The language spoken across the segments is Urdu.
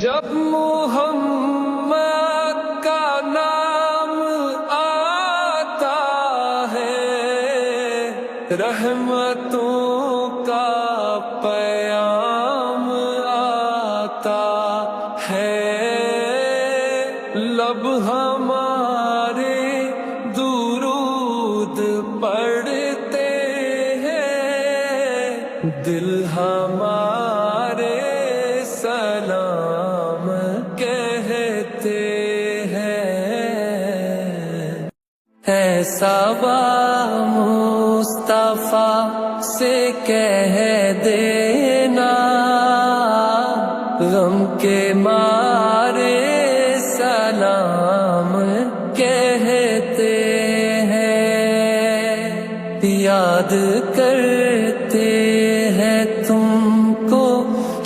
جب محمد کا نام آتا ہے، رحمتوں کا پیام آتا ہے، لب ہمارے درود پڑھتے ہیں، دل ہمارے سلام کہتے ہیں۔ ایسا با مصطفیٰ سے کہہ دینا، غم کے مارے سلام کہتے ہیں، یاد کرتے ہیں تم کو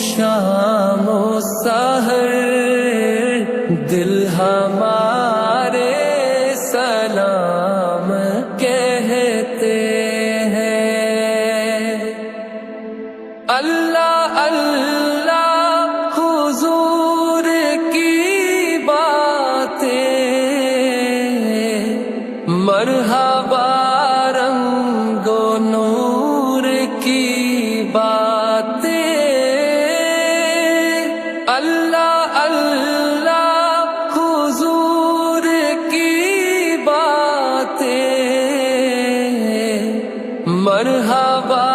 شام و سحر، دل ہمارے سلام کہتے ہیں۔ اللہ اللہ حضور کی باتیں، مرحبا رنگ و نور کی باتیں، اللہ اللہ حضور کی باتیں، مرحبا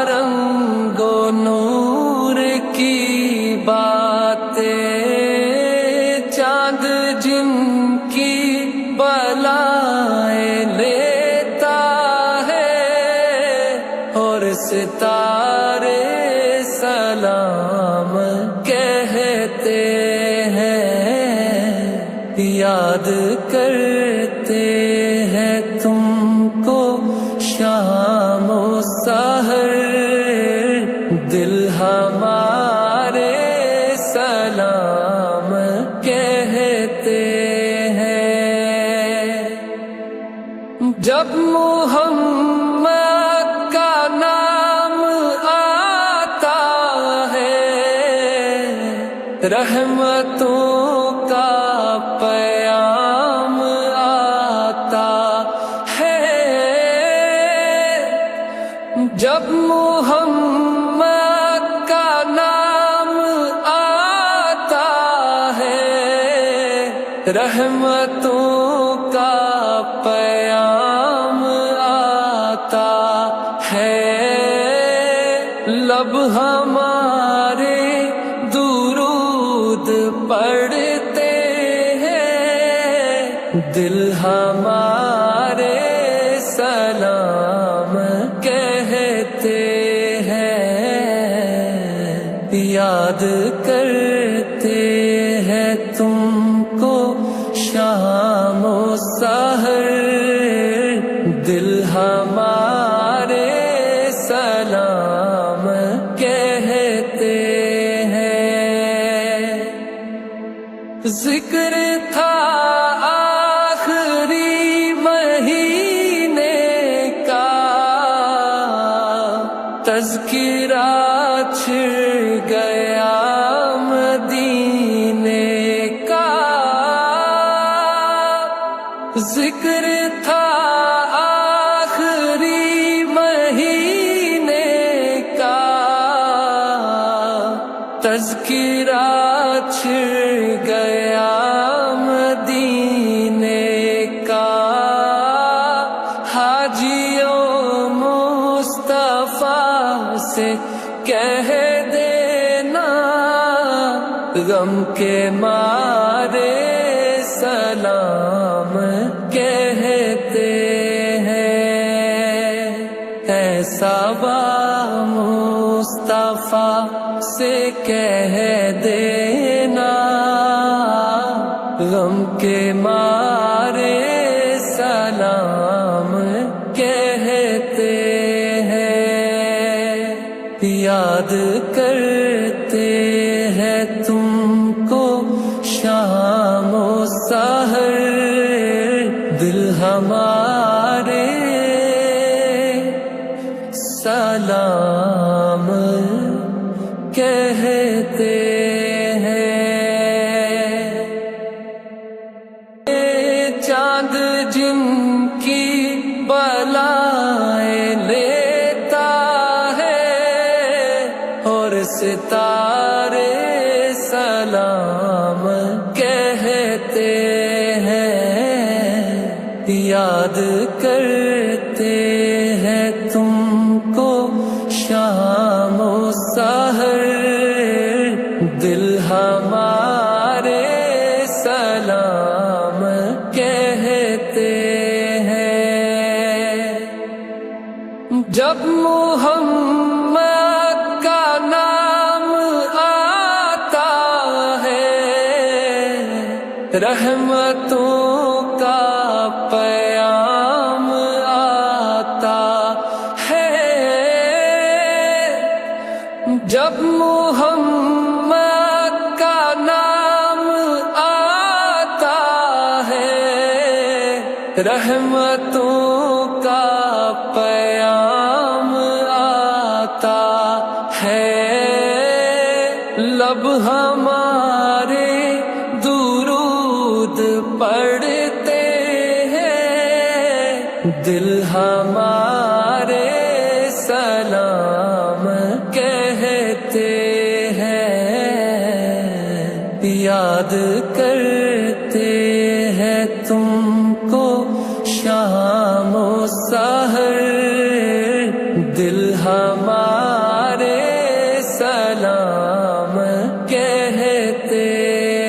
رنگ و نور کی باتیں، چاند جن کی بلائیں لیتا ہے، اور ستارے سلام کہتے ہیں، یاد کرتے ہیں تم کو شام و سحر، دل ہمارے سلام کہتے ہیں۔ جب محمد کا نام آتا ہے، رحمتوں کا پیام آتا ہے، جب محمد کا نام آتا ہے، رحمتوں کا پیام آتا ہے، لب ہمارے درود پڑھتے ہیں، دل ہمارے سلام کہتے ہیں، یاد کرتے ہیں تم کو شام و سحر، دل ہمارے سلام کہتے ہیں۔ ذکر تھا آخری مہینے کا، تذکرہ چھڑ گیا مدینے کا، ذکر تھا آخری مہینے کا، تذکرہ چھڑ گیا مدینے کا، حاجیوں مصطفیٰ سے کہہ دینا، غم کے مارے سلام کہتے ہیں۔ ایسا با مصطفیٰ سے کہہ دینا، غم کے مارے سلام کہتے ہیں، یاد کرتے ہیں تم کو شام و سحر، دل ہمارے سلام کہتے ہیں۔ سلام کہتے ہیں، یاد کرتے ہیں تم کو شام و سحر، دل ہمارے سلام کہتے ہیں۔ جب محمد کا نام آتا ہے، رحمتوں کا پیام آتا ہے۔ جب محمد کا نام آتا ہے، رحمتوں کا پیام آتا ہے۔ لب ہمارے درود پڑھتے ہیں، دل ہمارے سلام کہتے ہیں، یاد کرتے ہیں تم کو شام و سحر، دل ہمارے سلام کہتے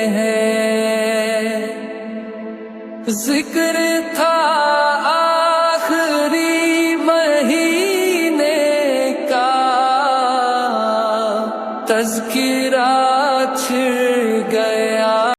ہیں۔ ذکر تھا آخری مہینے کا، تذکرہ چھڑ گیا